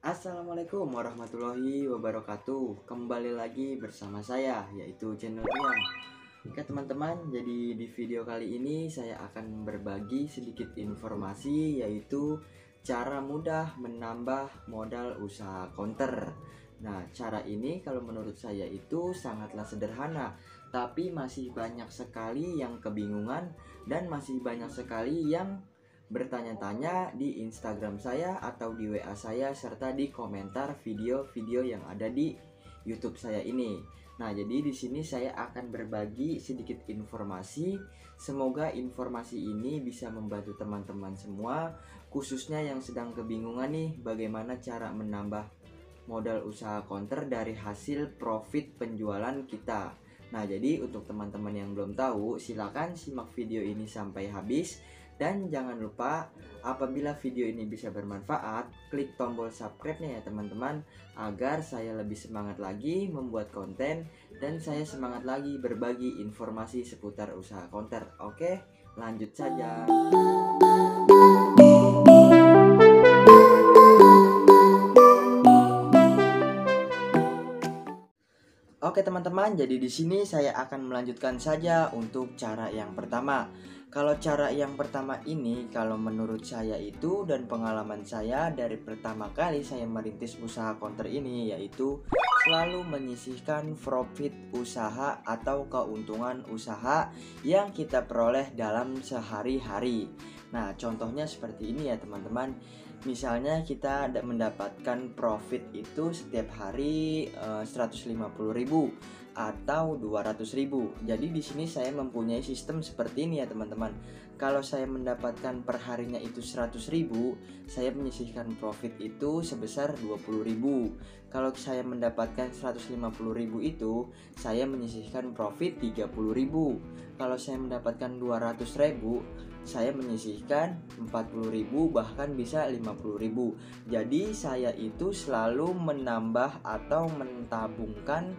Assalamualaikum warahmatullahi wabarakatuh. Kembali lagi bersama saya, yaitu channel Rian. Oke teman-teman, jadi di video kali ini saya akan berbagi sedikit informasi, yaitu cara mudah menambah modal usaha counter. Nah, cara ini kalau menurut saya itu sangatlah sederhana, tapi masih banyak sekali yang kebingungan dan masih banyak sekali yang bertanya-tanya di Instagram saya atau di WA saya serta di komentar video-video yang ada di YouTube saya ini. Nah, jadi di sini saya akan berbagi sedikit informasi. Semoga informasi ini bisa membantu teman-teman semua, khususnya yang sedang kebingungan nih bagaimana cara menambah modal usaha counter dari hasil profit penjualan kita. Nah, jadi untuk teman-teman yang belum tahu, silakan simak video ini sampai habis. Dan jangan lupa, apabila video ini bisa bermanfaat, klik tombol subscribe-nya ya teman-teman, agar saya lebih semangat lagi membuat konten dan saya semangat lagi berbagi informasi seputar usaha counter. Oke, lanjut saja. Oke teman-teman, jadi di sini saya akan melanjutkan saja untuk cara yang pertama. Kalau cara yang pertama ini, kalau menurut saya itu dan pengalaman saya dari pertama kali saya merintis usaha counter ini, yaitu selalu menyisihkan profit usaha atau keuntungan usaha yang kita peroleh dalam sehari-hari. Nah, contohnya seperti ini ya teman-teman. Misalnya kita mendapatkan profit itu setiap hari 150.000 atau 200.000. Jadi di sini saya mempunyai sistem seperti ini ya teman-teman. Kalau saya mendapatkan perharinya itu 100.000, saya menyisihkan profit itu sebesar 20.000. Kalau saya mendapatkan 150.000 itu, saya menyisihkan profit 30.000. Kalau saya mendapatkan 200.000, saya menyisihkan 40.000, bahkan bisa 50.000. Jadi saya itu selalu menambah atau mentabungkan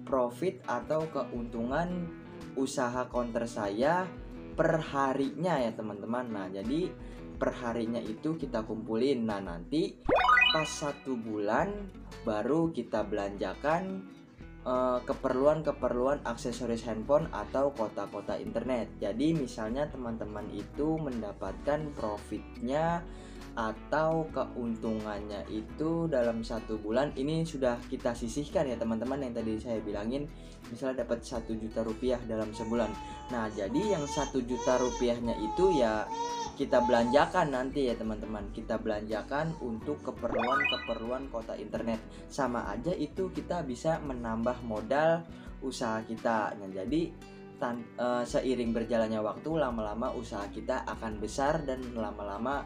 profit atau keuntungan usaha counter saya per harinya ya teman-teman. Nah, jadi per harinya itu kita kumpulin. Nah, nanti pas 1 bulan baru kita belanjakan keperluan-keperluan aksesoris handphone atau kota-kota internet. Jadi misalnya teman-teman itu mendapatkan profitnya atau keuntungannya itu dalam 1 bulan ini sudah kita sisihkan ya teman-teman, yang tadi saya bilangin, misalnya dapat 1 juta rupiah dalam sebulan. Nah, jadi yang 1 juta rupiahnya itu ya kita belanjakan nanti ya teman-teman, kita belanjakan untuk keperluan kota internet. Sama aja itu kita bisa menambah modal usaha kita. Nah, jadi seiring berjalannya waktu, lama-lama usaha kita akan besar dan lama-lama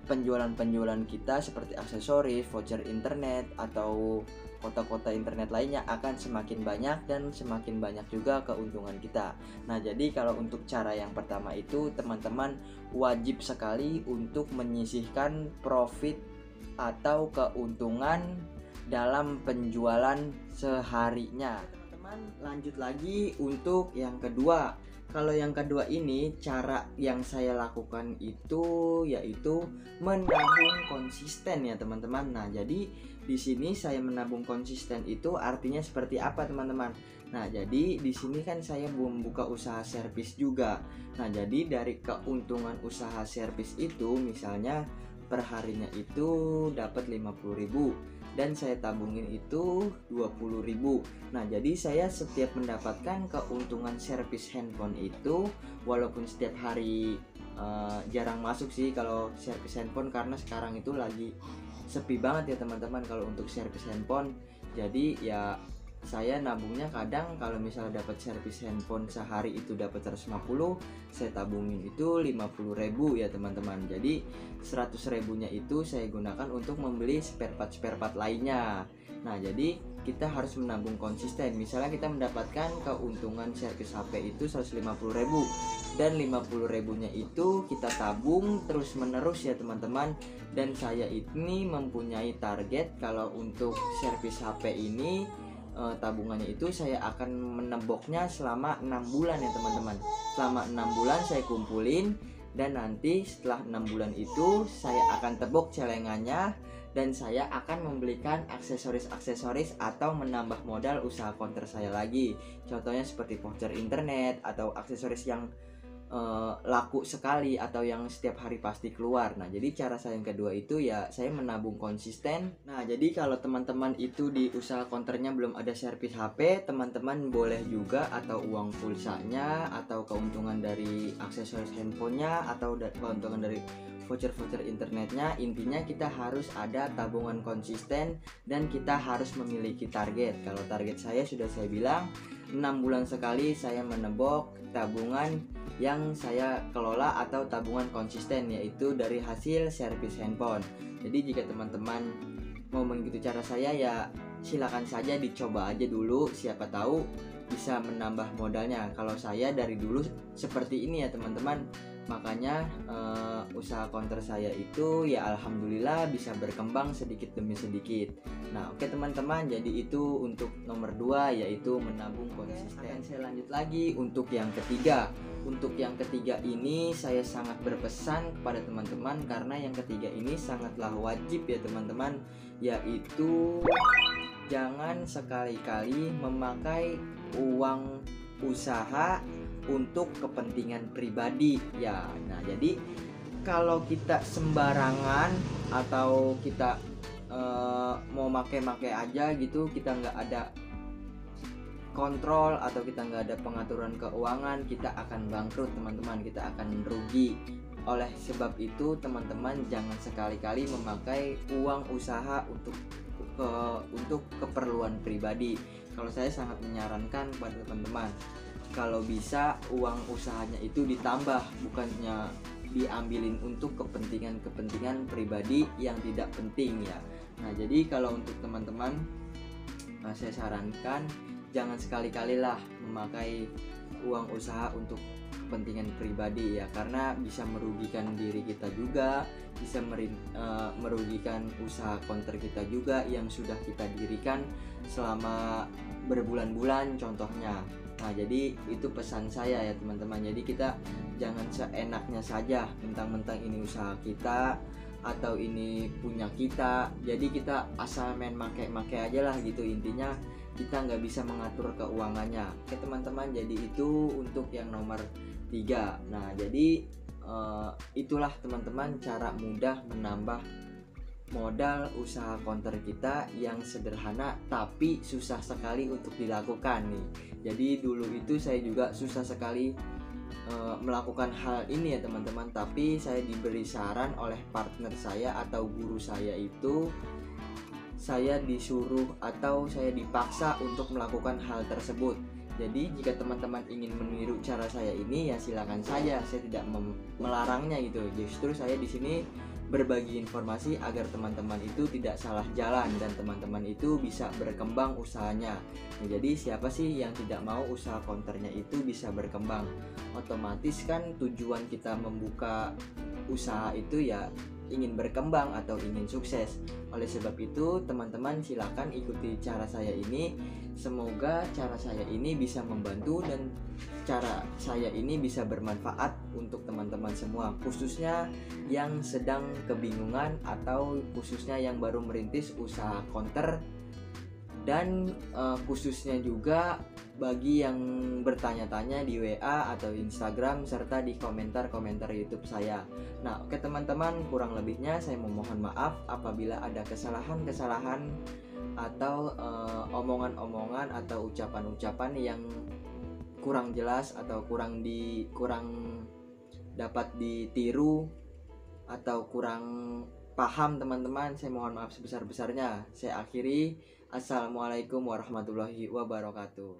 penjualan-penjualan kita seperti aksesoris, voucher internet, atau kota-kota internet lainnya akan semakin banyak dan semakin banyak juga keuntungan kita. Nah, jadi kalau untuk cara yang pertama itu teman-teman wajib sekali untuk menyisihkan profit atau keuntungan dalam penjualan seharinya. Teman-teman, lanjut lagi untuk yang kedua. Kalau yang kedua ini, cara yang saya lakukan itu yaitu menabung konsisten ya teman-teman. Nah, jadi di sini saya menabung konsisten itu artinya seperti apa teman-teman? Nah, jadi di sini kan saya membuka usaha servis juga. Nah, jadi dari keuntungan usaha servis itu misalnya perharinya itu dapat 50.000 dan saya tabungin itu 20.000. Nah, jadi saya setiap mendapatkan keuntungan servis handphone itu, walaupun setiap hari jarang masuk sih kalau servis handphone, karena sekarang itu lagi sepi banget ya teman-teman kalau untuk servis handphone. Jadi ya saya nabungnya kadang kalau misalnya dapat servis handphone sehari itu dapat 150, saya tabungin itu 50.000 ya teman-teman. Jadi 100.000-nya itu saya gunakan untuk membeli spare part lainnya. Nah, jadi kita harus menabung konsisten. Misalnya kita mendapatkan keuntungan servis HP itu 150.000 dan 50.000-nya itu kita tabung terus menerus ya teman-teman. Dan saya ini mempunyai target kalau untuk servis HP ini tabungannya itu saya akan meneboknya selama 6 bulan ya teman-teman. Selama 6 bulan saya kumpulin, dan nanti setelah 6 bulan itu saya akan tebok celengannya dan saya akan membelikan aksesoris-aksesoris atau menambah modal usaha counter saya lagi. Contohnya seperti voucher internet atau aksesoris yang laku sekali atau yang setiap hari pasti keluar. Nah, jadi cara saya yang kedua itu ya saya menabung konsisten. Nah, jadi kalau teman-teman itu di usaha counternya belum ada servis HP, teman-teman boleh juga atau uang pulsanya atau keuntungan dari aksesoris handphonenya atau keuntungan dari voucher-voucher internetnya. Intinya kita harus ada tabungan konsisten dan kita harus memiliki target. Kalau target saya sudah saya bilang 6 bulan sekali saya menebok tabungan yang saya kelola atau tabungan konsisten, yaitu dari hasil servis handphone. Jadi jika teman-teman mau mengikuti cara saya ya silakan saja dicoba aja dulu, siapa tahu bisa menambah modalnya. Kalau saya dari dulu seperti ini ya teman-teman, makanya usaha counter saya itu ya alhamdulillah bisa berkembang sedikit demi sedikit. Nah oke teman-teman, jadi itu untuk nomor 2 yaitu menabung konsisten. Saya lanjut lagi untuk yang ketiga. Untuk yang ketiga ini saya sangat berpesan kepada teman-teman karena yang ketiga ini sangatlah wajib ya teman-teman, yaitu jangan sekali-kali memakai uang usaha untuk kepentingan pribadi ya. Nah, jadi kalau kita sembarangan atau kita mau make-make aja gitu, kita nggak ada kontrol atau kita nggak ada pengaturan keuangan, kita akan bangkrut teman-teman, kita akan rugi. Oleh sebab itu teman-teman jangan sekali-kali memakai uang usaha untuk keperluan pribadi. Kalau saya sangat menyarankan kepada teman-teman, kalau bisa uang usahanya itu ditambah, bukannya diambilin untuk kepentingan pribadi yang tidak penting ya. Nah jadi kalau untuk teman-teman saya sarankan jangan sekali-kali lah memakai uang usaha untuk kepentingan pribadi ya, karena bisa merugikan diri kita juga, bisa merugikan usaha counter kita juga yang sudah kita dirikan selama berbulan-bulan contohnya. Nah jadi itu pesan saya ya teman-teman, jadi kita jangan seenaknya saja mentang-mentang ini usaha kita atau ini punya kita, jadi kita asal main make aja lah gitu. Intinya kita nggak bisa mengatur keuangannya. Oke teman-teman, jadi itu untuk yang nomor 3. Nah jadi itulah teman-teman cara mudah menambah modal usaha counter kita yang sederhana tapi susah sekali untuk dilakukan nih. Jadi dulu itu saya juga susah sekali melakukan hal ini ya teman-teman, tapi saya diberi saran oleh partner saya atau guru saya itu, saya disuruh atau saya dipaksa untuk melakukan hal tersebut. Jadi jika teman-teman ingin meniru cara saya ini ya silakan saja, saya tidak melarangnya gitu. Justru saya di sini berbagi informasi agar teman-teman itu tidak salah jalan dan teman-teman itu bisa berkembang usahanya. Nah, jadi siapa sih yang tidak mau usaha counternya itu bisa berkembang? Otomatis kan tujuan kita membuka usaha itu ya ingin berkembang atau ingin sukses. Oleh sebab itu teman-teman silakan ikuti cara saya ini. Semoga cara saya ini bisa membantu dan cara saya ini bisa bermanfaat untuk teman-teman semua, khususnya yang sedang kebingungan atau khususnya yang baru merintis usaha counter, dan khususnya juga bagi yang bertanya-tanya di WA atau Instagram serta di komentar-komentar YouTube saya. Nah, oke teman-teman, kurang lebihnya saya memohon maaf apabila ada kesalahan-kesalahan atau omongan-omongan atau ucapan-ucapan yang kurang jelas atau kurang dapat ditiru atau kurang paham teman-teman. Saya mohon maaf sebesar-besarnya. Saya akhiri. Assalamualaikum warahmatullahi wabarakatuh.